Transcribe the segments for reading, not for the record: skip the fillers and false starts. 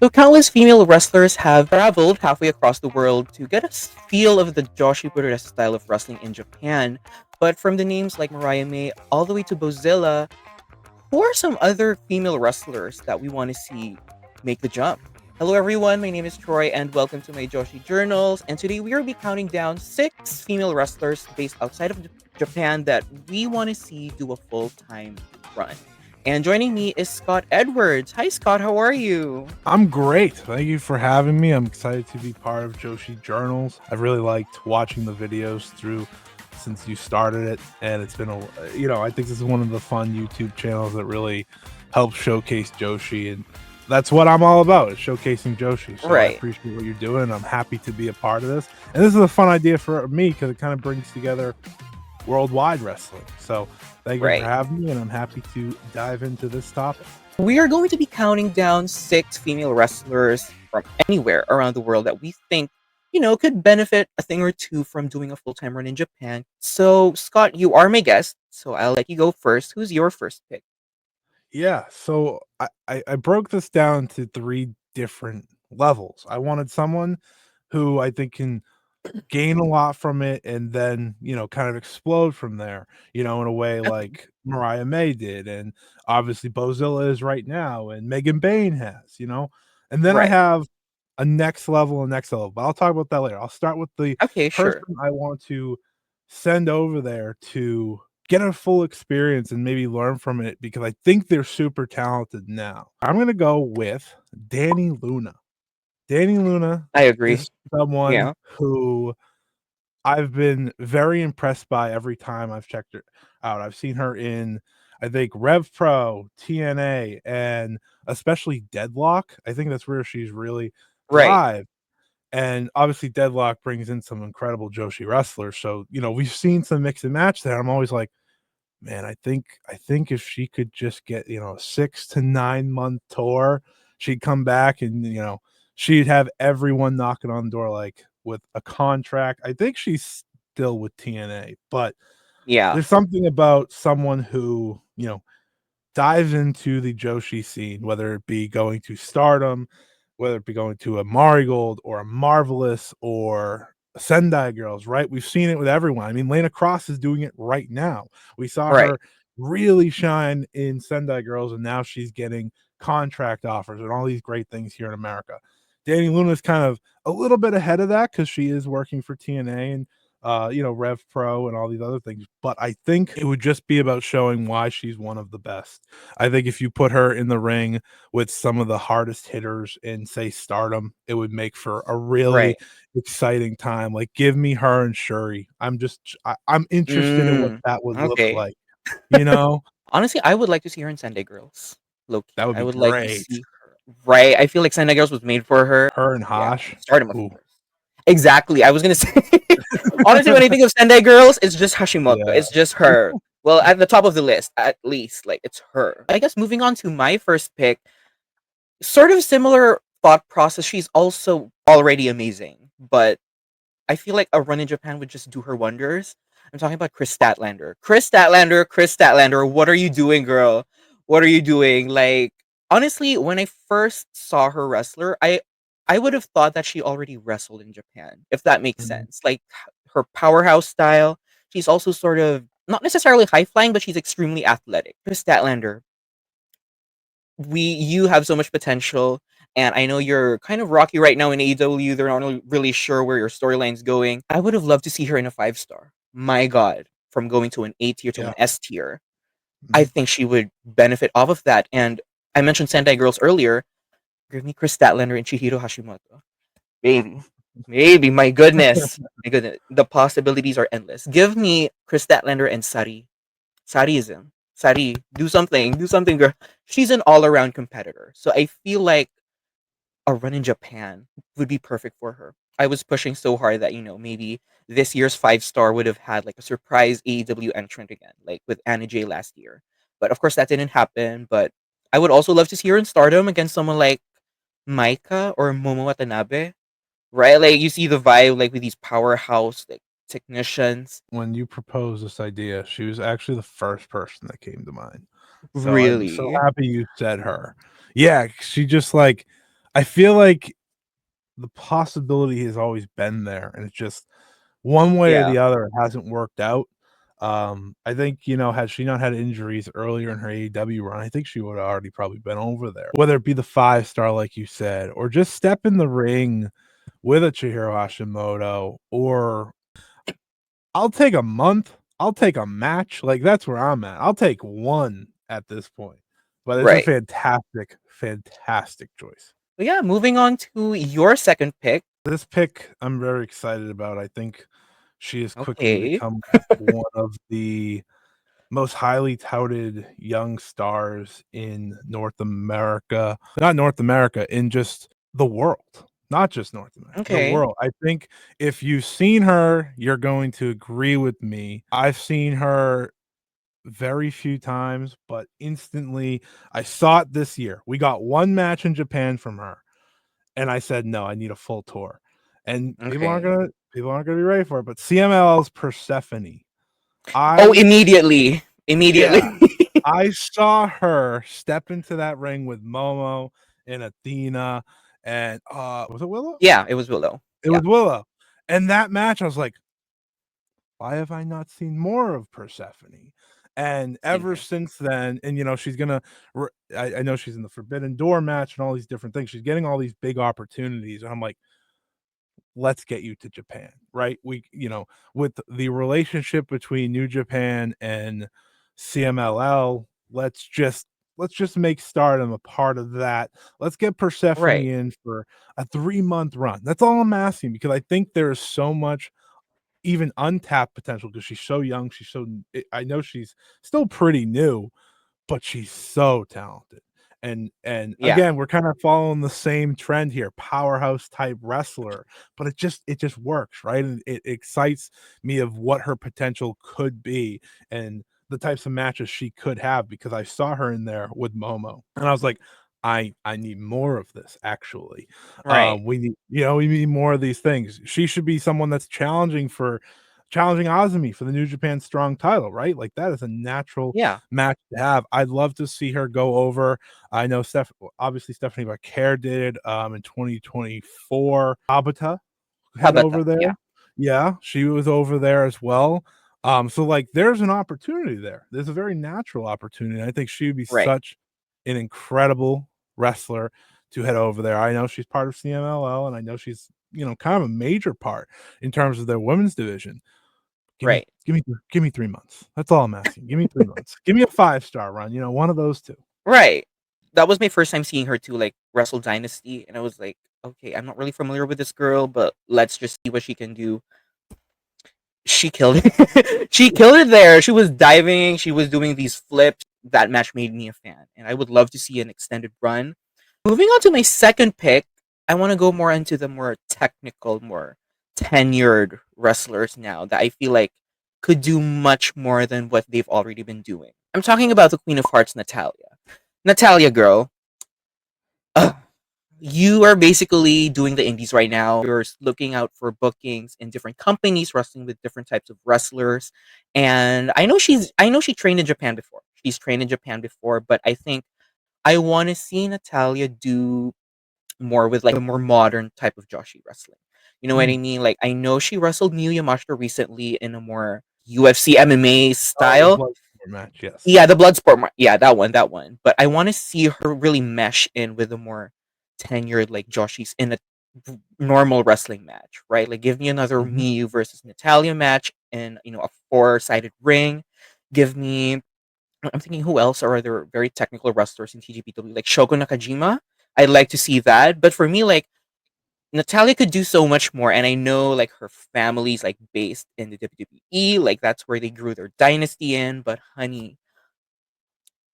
So countless female wrestlers have traveled halfway across the world to get a feel of the Joshi puroresu style of wrestling in Japan. But from the names like Mariah May all the way to Bozilla, who are some other female wrestlers that we want to see make the jump? Hello everyone, my name is Troy and welcome to my Joshi Journals. And today we will be counting down 6 female wrestlers based outside of Japan that we want to see do a full-time run. And joining me is Scott Edwards. Hi Scott, how are you? I'm great. Thank you for having me. I'm excited to be part of Joshi Journals. I've really liked watching the videos through since you started it, and it's been I think this is one of the fun YouTube channels that really helps showcase Joshi, and that's what I'm all about, is showcasing Joshi. So I appreciate what you're doing. I'm happy to be a part of this, and this is a fun idea for me because it kind of brings together worldwide wrestling. So thank you for having me, and I'm happy to dive into this topic. We are going to be counting down 6 female wrestlers from anywhere around the world that we think, could benefit a thing or two from doing a full-time run in Japan. So, Scott, you are my guest, so I'll let you go first. Who's your first pick? Yeah, so I broke this down to 3 different levels. I wanted someone who I think can gain a lot from it and then, kind of explode from there, in a way like Mariah May did, and obviously Bozilla is right now, and Megan Bain has, and then I have a next level, but I'll talk about that later. I'll start with the person I want to send over there to get a full experience and maybe learn from it, because I think they're super talented now. I'm gonna go with Dani Luna. Dani Luna I agree. is someone who I've been very impressed by every time I've checked her out. I've seen her in, I think, Rev Pro, TNA, and especially Deadlock. I think that's where she's really thrived. And obviously Deadlock brings in some incredible Joshi wrestlers. So, we've seen some mix and match there. I'm always like, man, I think if she could just get, a 6 to 9 month tour, she'd come back and, she'd have everyone knocking on the door, like, with a contract. I think she's still with TNA, but there's something about someone who, dives into the Joshi scene, whether it be going to Stardom, whether it be going to a Marigold or a Marvelous or Sendai Girls, right? We've seen it with everyone. I mean, Lana Cross is doing it right now. We saw her really shine in Sendai Girls, and now she's getting contract offers and all these great things here in America. Dani Luna is kind of a little bit ahead of that because she is working for TNA and Rev Pro and all these other things. But I think it would just be about showing why she's one of the best. I think if you put her in the ring with some of the hardest hitters in, say, Stardom, it would make for a really exciting time. Like, give me her and Shuri. I'm interested in what that would look like. Honestly, I would like to see her in Sunday Girls. Low-key. That would be I would great. like to see her. Right. I feel like Sunday Girls was made for her. Her and Hosh. Stardom, of course. Exactly. I was gonna say, honestly, when I think of Sendai Girls, it's just Hashimoto. Yeah. It's just her. Well, at the top of the list, at least, like, it's her. I guess moving on to my first pick, sort of similar thought process. She's also already amazing, but I feel like a run in Japan would just do her wonders. I'm talking about Kris Statlander. Kris Statlander, what are you doing, girl? What are you doing? Like, honestly, when I first saw her wrestler, I would have thought that she already wrestled in Japan, if that makes sense. Like, her powerhouse style. She's also sort of not necessarily high flying, but she's extremely athletic. Kris Statlander, you have so much potential, and I know you're kind of rocky right now in AEW. They're not really sure where your storyline's going. I would have loved to see her in a 5-star. My God, from going to an A tier to an S tier. I think she would benefit off of that. And I mentioned Sendai Girls earlier. Give me Kris Statlander and Chihiro Hashimoto. Maybe. My goodness. The possibilities are endless. Give me Kris Statlander and Sari. Sarism. Sari, do something, girl. She's an all-around competitor. So I feel like a run in Japan would be perfect for her. I was pushing so hard that, maybe this year's 5-star would have had like a surprise AEW entrant again, like with Anna Jay last year. But of course that didn't happen. But I would also love to see her in Stardom against someone like Maika or Momo Watanabe. Right? Like, you see the vibe, like, with these powerhouse, like, technicians. When you proposed this idea, she was actually the first person that came to mind. So Really? I'm so happy you said her. Yeah, she just, like, I feel like the possibility has always been there, and it's just one way or Yeah. the other, it hasn't worked out. I think, had she not had injuries earlier in her AEW run, I think she would have already probably been over there. Whether it be the 5-star, like you said, or just step in the ring with a Chihiro Hashimoto, or I'll take a month, I'll take a match. Like, that's where I'm at. I'll take one at this point. But it's a Right. fantastic, fantastic choice. But yeah, moving on to your second pick. This pick I'm very excited about. I think she has quickly Okay. become one of the most highly touted young stars in North America. Not North America, in just the world. Not just North America, the Okay. world. I think if you've seen her, you're going to agree with me. I've seen her very few times, but instantly I saw it this year. We got one match in Japan from her, and I said, "No, I need a full tour." And Okay. people aren't gonna be ready for it, but CMLL's Persephone. Oh, I immediately. Immediately. Yeah. I saw her step into that ring with Momo and Athena and, was it Willow? Yeah, it was Willow. It Yeah. was Willow. And that match, I was like, "Why have I not seen more of Persephone?" And Same ever here. since then, and, she's gonna I know she's in the Forbidden Door match and all these different things. She's getting all these big opportunities, and I'm like, let's get you to Japan, right? With the relationship between New Japan and CMLL, let's just make Stardom a part of that. Let's get Persephone Right. in for a 3-month run. That's all I'm asking, because I think there is so much even untapped potential, because she's so young. I know she's still pretty new, but she's so talented. And Yeah. again, we're kind of following the same trend here, powerhouse type wrestler, but it just works, right? And it excites me of what her potential could be and the types of matches she could have, because I saw her in there with Momo and I was like, I need more of this, actually. Right. We need more of these things. She should be someone that's challenging Azumi for the New Japan Strong title, right? Like, that is a natural Yeah. match to have. I'd love to see her go over. I know obviously Stephanie Vaquer did in 2024. Abata How head about over that? there. Yeah. Yeah, she was over there as well. So, like, there's an opportunity there. There's a very natural opportunity. I think she would be Right. such an incredible wrestler to head over there. I know she's part of CMLL, and I know she's, kind of a major part in terms of their women's division. Right. Give me 3 months. That's all I'm asking. Give me 3 months. Give me a 5-star run, one of those 2. Right. That was my first time seeing her too, like Wrestle Dynasty, and I was like, okay, I'm not really familiar with this girl, but let's just see what she can do. She killed it. She killed it there. She was diving. She was doing these flips. That match made me a fan, and I would love to see an extended run. Moving on to my second pick, I want to go more into the more technical, more tenured wrestlers now that I feel like could do much more than what they've already been doing. I'm talking about the Queen of Hearts, Natalya. Natalya, girl, ugh, you are basically doing the indies right now. You're looking out for bookings in different companies, wrestling with different types of wrestlers. And I know she trained in Japan before. She's trained in Japan before, but I think I want to see Natalya do more with like a more modern type of Joshi wrestling. You know what I Mm. mean? Like, I know she wrestled Miyu Yamashita recently in a more UFC MMA Oh, the style. Bloodsport match, yes. Yeah, the Bloodsport. Yeah, that one, that one. But I want to see her really mesh in with a more tenured like Joshi's in a normal wrestling match, right? Like, give me another Mhm. Miyu versus Natalia match in a 4-sided ring. Give me. I'm thinking who else are there very technical wrestlers in TGPW like Shoko Nakajima. I'd like to see that, but for me, like Natalia could do so much more, and I know like her family's like based in the WWE, like that's where they grew their dynasty in. But honey,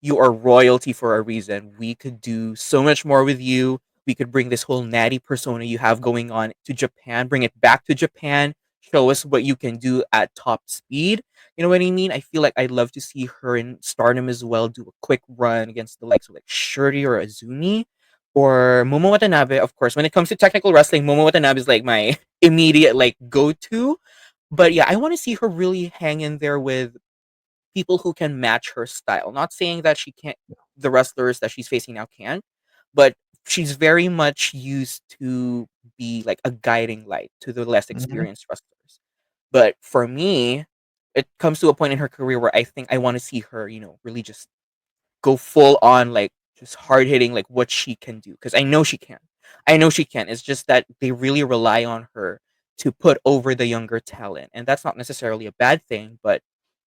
you are royalty for a reason. We could do so much more with you. We could bring this whole natty persona you have going on to Japan, bring it back to Japan, show us what you can do at top speed. You know what I mean? I feel like I'd love to see her in Stardom as well, do a quick run against the likes of like Shuri or Azumi or Momo Watanabe. Of course, when it comes to technical wrestling, Momo Watanabe is like my immediate like go to. But yeah, I want to see her really hang in there with people who can match her style. Not saying that she can't, the wrestlers that she's facing now can't, but she's very much used to be like a guiding light to the less Mhm. experienced wrestlers. But for me, it comes to a point in her career where I think I want to see her, really just go full on, like just hard hitting, like what she can do. Because I know she can. I know she can. It's just that they really rely on her to put over the younger talent. And that's not necessarily a bad thing, but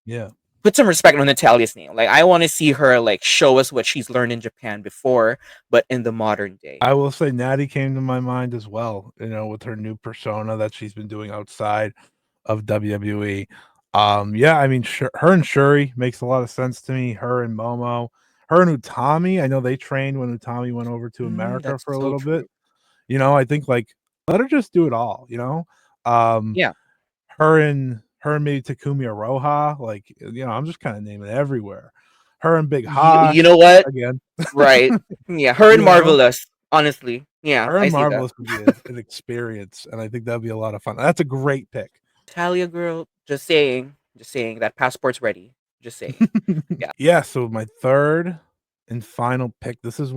Yeah. put some respect on Natalya's name. Like I want to see her like show us what she's learned in Japan before, but in the modern day. I will say Natty came to my mind as well, with her new persona that she's been doing outside of WWE. Yeah, I mean, her and Shuri makes a lot of sense to me. Her and Momo, her and Utami. I know they trained when Utami went over to America That's for a so little bit. true. I think like let her just do it all. Um, Yeah. her and maybe Takumi Aroha. Like, I'm just kind of naming it everywhere. Her and Big You Hosh know what? again. Right. Yeah, her and you know, Marvelous. Honestly, yeah, her I and see that. Marvelous would be an experience, and I think that'd be a lot of fun. That's a great pick. Talia girl, just saying that passport's ready. Just saying. Yeah. Yeah, so my third and final pick, this was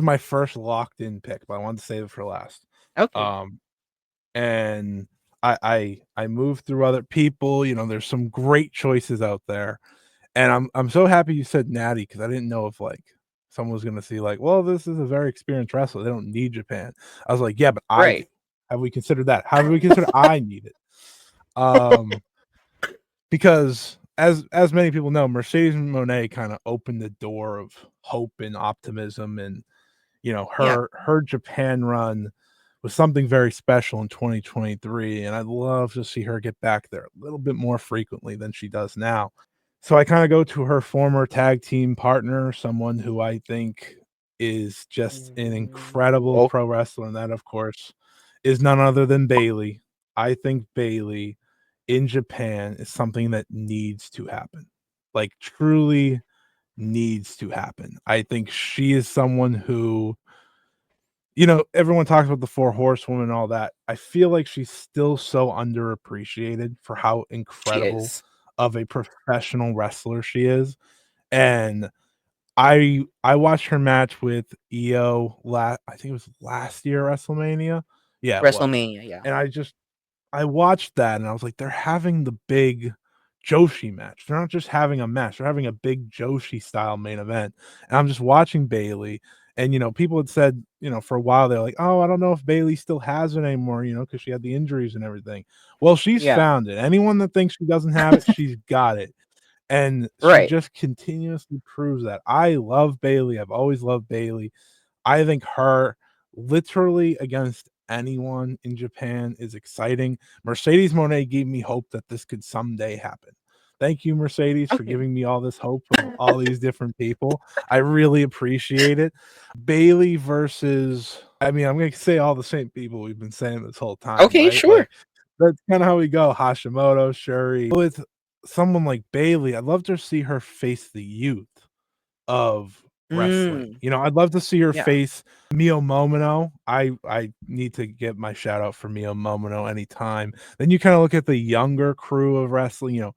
my first locked in pick, but I wanted to save it for last. Okay. Um, and I moved through other people, there's some great choices out there. And I'm so happy you said Natty because I didn't know if like someone was gonna see like, well, this is a very experienced wrestler. They don't need Japan. I was like, yeah, but I do. Right. Have we considered that? Have we considered I need it? Um, because as many people know, Mercedes Monet kind of opened the door of hope and optimism, and Yeah. her Japan run was something very special in 2023, and I'd love to see her get back there a little bit more frequently than she does now. So I kind of go to her former tag team partner, someone who I think is just an incredible Oh, pro wrestler, and that, of course, is none other than Bayley. I think Bayley in Japan is something that needs to happen. Like truly needs to happen. I think she is someone who, everyone talks about the four horsewomen and all that. I feel like she's still so underappreciated for how she incredible is. of a professional wrestler she is. And I watched her match with Io I think it was last year WrestleMania. Yeah, it was. WrestleMania, yeah. And I watched that and I was like, they're having the big Joshi match. They're not just having a match, they're having a big Joshi style main event. And I'm just watching Bayley. And people had said, for a while they're like, oh, I don't know if Bayley still has it anymore, because she had the injuries and everything. Well, she's Yeah. found it. Anyone that thinks she doesn't have it, she's got it. And she Right. just continuously proves that. I love Bayley. I've always loved Bayley. I think her literally against anyone in Japan is exciting. Mercedes Monet gave me hope that this could someday happen. Thank you, Mercedes, for Okay. giving me all this hope of all these different people. I really appreciate it. Bayley versus, I mean, I'm going to say all the same people we've been saying this whole time, Okay, right? sure. Like, that's kind of how we go. Hashimoto, Shuri. With someone like Bayley, I'd love to see her face the youth of wrestling. Mm, I'd love to see her yeah. face Mio Momono. I need to get my shout out for Mio Momono anytime. Then you kind of look at the younger crew of wrestling,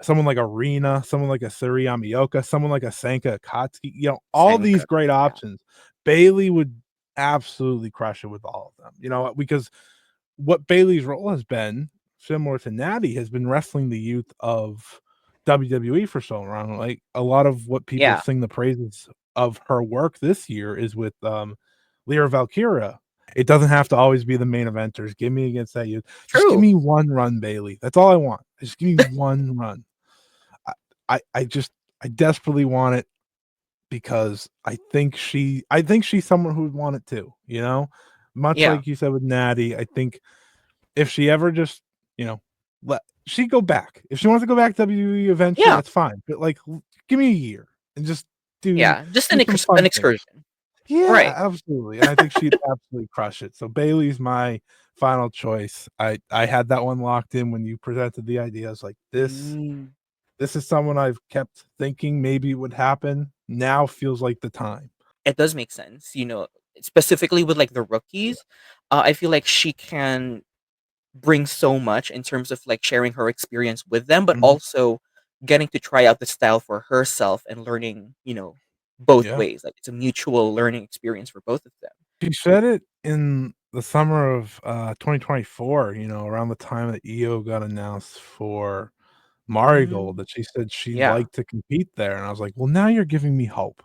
someone like Arena, someone like a Suri Amioka, someone like a Sanka Akatsuki, all these Sanka. great Yeah. options. Bayley would absolutely crush it with all of them, because what Bayley's role has been, similar to Natty, has been wrestling the youth of WWE for so long. Like a lot of what people Yeah. sing the praises of her work this year is with Lyra Valkyria. It doesn't have to always be the main eventers. Give me against that youth. Just give True. me one run, Bayley. That's all I want. Just give me one run. I desperately want it because I think she's someone who would want it too, Much Yeah. like you said with Natty, I think if she ever just, you know, let she go back. If she wants to go back to WWE eventually, Yeah. that's fine. But like, give me a year and just do Yeah. Just do some an fun things. excursion. Yeah, Right. absolutely. And I think she'd absolutely crush it. So Bailey's my final choice. I had that one locked in when you presented the idea. I was like, Mm. this is someone I've kept thinking maybe would happen. Now feels like the time. It does make sense, specifically with like the rookies. I feel like she can bring so much in terms of like sharing her experience with them, but Mhm. also getting to try out the style for herself and learning, both Yeah. ways. Like it's a mutual learning experience for both of them. She said it in the summer of 2024, you know, around the time that EO got announced for Marigold, Mm, that she said she'd yeah. like to compete there. And I was like, well, now you're giving me hope.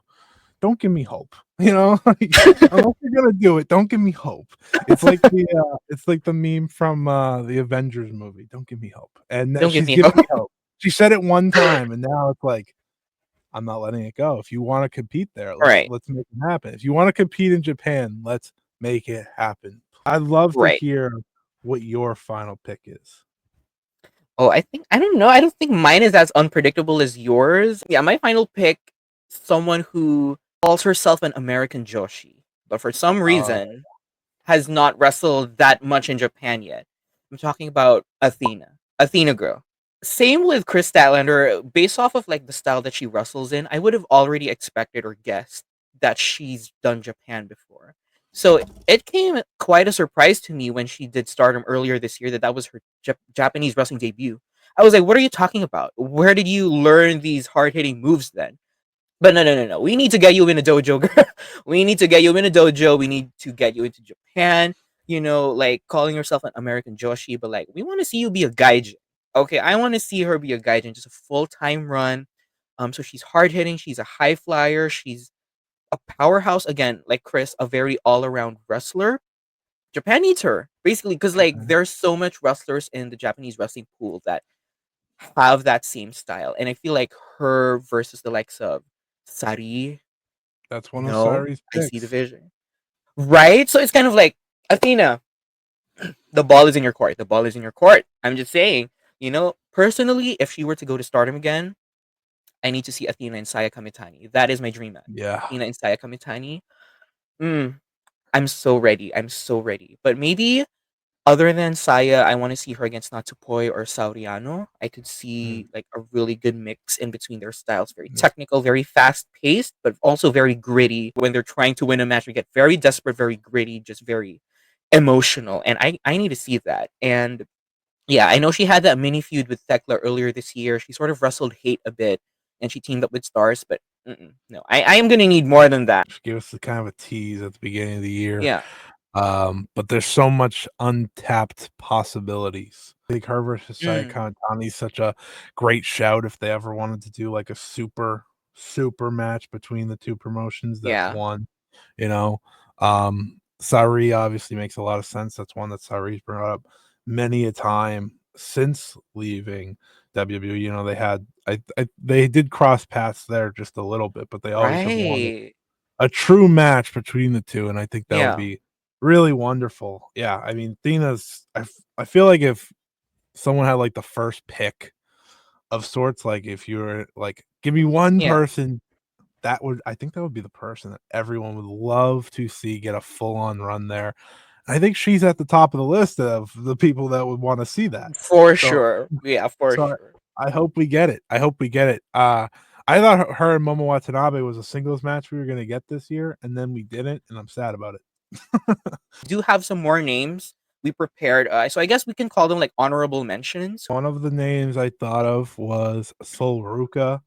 Don't give me hope. You know, like, unless you're gonna do it, don't give me hope. It's like the meme from the Avengers movie. Don't give me hope. And Don't give she's me giving hope. me hope. She said it one time, and now it's like I'm not letting it go. If you wanna compete there, Right. let's make it happen. If you wanna compete in Japan, let's make it happen. I'd love to Right. hear what your final pick is. Oh, I don't know. I don't think mine is as unpredictable as yours. Yeah, my final pick, someone who calls herself an American Joshi, but for some Oh, reason has not wrestled that much in Japan yet. I'm talking about Athena. Athena girl. Same with Kris Statlander. Based off of like the style that she wrestles in, I would have already expected or guessed that she's done Japan before. So it came quite a surprise to me when she did Stardom earlier this year that was her Japanese wrestling debut. I was like, "What are you talking about? Where did you learn these hard hitting moves then?" But no, no, no, no. We need to get you in a dojo, girl. We need to get you in a dojo. We need to get you into Japan. You know, like calling yourself an American Joshi, but like we want to see you be a gaijin. Okay, I want to see her be a gaijin, just a full time run. So she's hard hitting. She's a high flyer. She's a powerhouse again, like Kris, a very all around wrestler. Japan needs her basically because like okay. there's so much wrestlers in the Japanese wrestling pool that have that same style, and I feel like her versus the likes of Sari, That's you one of know, Sari's I see the picks. vision. Right? So it's kind of like, Athena, the ball is in your court. The ball is in your court. I'm just saying, personally, if she were to go to Stardom again, I need to see Athena and Saya Kamitani. That is my dream match. Yeah. Athena and Saya Kamitani. Mm, I'm so ready. I'm so ready. But maybe other than Saya, I want to see her against Natsupoi or Sauriano. I could Mm, see like a really good mix in between their styles. Very yeah. technical, very fast paced, but also very gritty. When they're trying to win a match, we get very desperate, very gritty, just very emotional. And I need to see that. And yeah, I know she had that mini feud with Thekla earlier this year. She sort of wrestled Hate a bit and she teamed up with Stars, but no, I am going to need more than that. She gave us the kind of a tease at the beginning of the year. Yeah. But there's so much untapped possibilities. I think her versus Saya Mm, Kamitani is such a great shout if they ever wanted to do like a super match between the two promotions. That's yeah. one, you know. Sari obviously makes a lot of sense. That's one that Sari's brought up many a time since leaving WWE. You know, they had they did cross paths there just a little bit, but they always have wanted Right. a true match between the 2, and I think that would Yeah. be really wonderful. Yeah, I mean, I feel like if someone had, like, the first pick of sorts, like, if you were like, "Give me one Yeah. person," I think that would be the person that everyone would love to see get a full-on run there. I think she's at the top of the list of the people that would wanna see that. For So sure. Yeah, for so sure. I hope we get it. I hope we get it. I thought her and Momo Watanabe was a singles match we were gonna get this year, and then we didn't, and I'm sad about it. Do have some more names we prepared. So I guess we can call them like honorable mentions. One of the names I thought of was Sol Ruka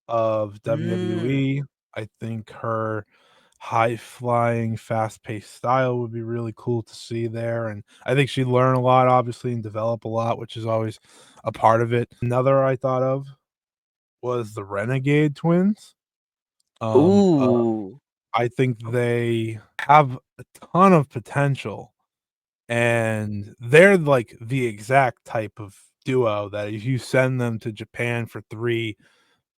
of Mm, WWE. I think her high flying, fast paced style would be really cool to see there. And I think she'd learn a lot, obviously, and develop a lot, which is always a part of it. Another I thought of was the Renegade Twins. Um, uh, ooh. I think they have a ton of potential, and they're like the exact type of duo that if you send them to Japan for 3,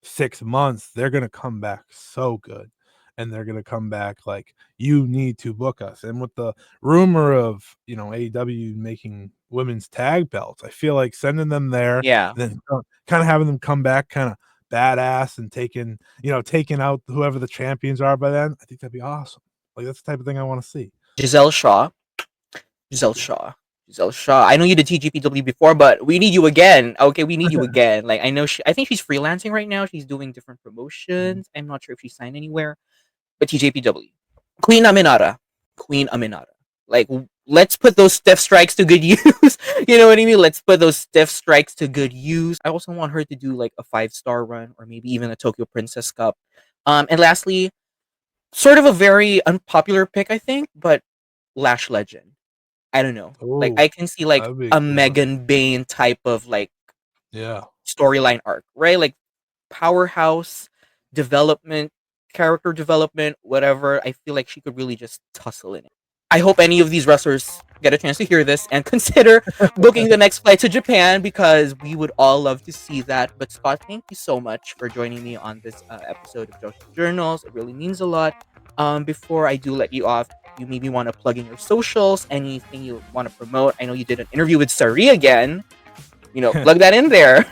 6 months, they're gonna come back so good, and they're gonna come back like, "You need to book us," and with the rumor of, AEW making women's tag belts, I feel like sending them there, Yeah. then kinda having them come back kinda badass and taking out whoever the champions are by then, I think that'd be awesome. Like, that's the type of thing I wanna see. Giselle Shaw. Giselle Shaw. Giselle Shaw. I know you did TGPW before, but we need you again. Okay, we need you again. Like I think she's freelancing right now. She's doing different Mhm. promotions. I'm not sure if she's signed anywhere. But TJPW. Queen Aminata. Queen Aminata. Like, let's put those stiff strikes to good use. You know what I mean? Let's put those stiff strikes to good use. I also want her to do like a 5-star run or maybe even a Tokyo Princess Cup. And lastly, sort of a very unpopular pick, I think, but Lash Legend. I don't know. Like Oh, I can see like that'd be a a cool one. Megan Bane type of like Yeah. storyline arc, right? Like powerhouse development, character development, whatever. I feel like she could really just tussle in it. I hope any of these wrestlers get a chance to hear this and consider booking the next flight to Japan because we would all love to see that. But Scott, thank you so much for joining me on this episode of Joshi Journals. It really means a lot. Before I do let you off, you maybe want to plug in your socials, anything you want to promote. I know you did an interview with Sari again. Plug that in there.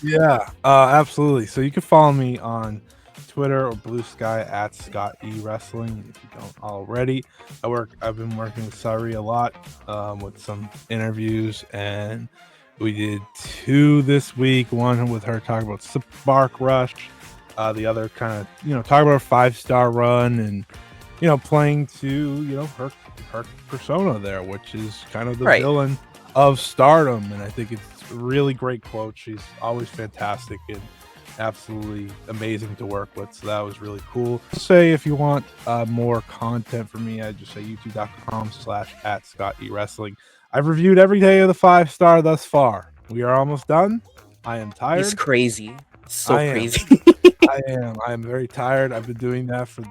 Yeah, absolutely. So you can follow me on Twitter or Blue Sky at Scott E Wrestling if you don't already. I've been working with Sari a lot with some interviews, and we did 2 this week. One with her talking about Spark Rush, the other kind of talking about a 5-star run and playing to her persona there, which is kind of the Right. villain of Stardom, and I think it's a really great quote. She's always fantastic and absolutely amazing to work with, so that was really cool. Say if you want more content from me, I just say youtube.com/at Scott E Wrestling. I've reviewed every day of the 5-star thus far. We are almost done. I am tired. He's crazy. So I am. crazy. I am very tired. I've been doing that for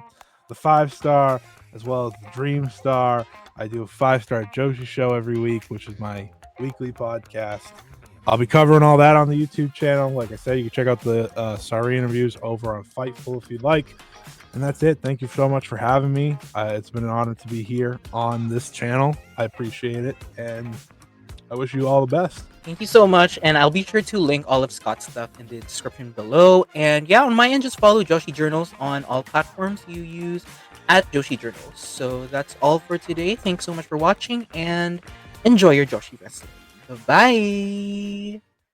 the 5-star as well as the Dream Star. I do a 5-star Joshi show every week, which is my weekly podcast. I'll be covering all that on the YouTube channel. Like I said, you can check out the Sari interviews over on Fightful if you'd like. And that's it. Thank you so much for having me. It's been an honor to be here on this channel. I appreciate it. And I wish you all the best. Thank you so much. And I'll be sure to link all of Scott's stuff in the description below. And yeah, on my end, just follow Joshi Journals on all platforms you use at Joshi Journals. So that's all for today. Thanks so much for watching and enjoy your Joshi wrestling. Bye-bye.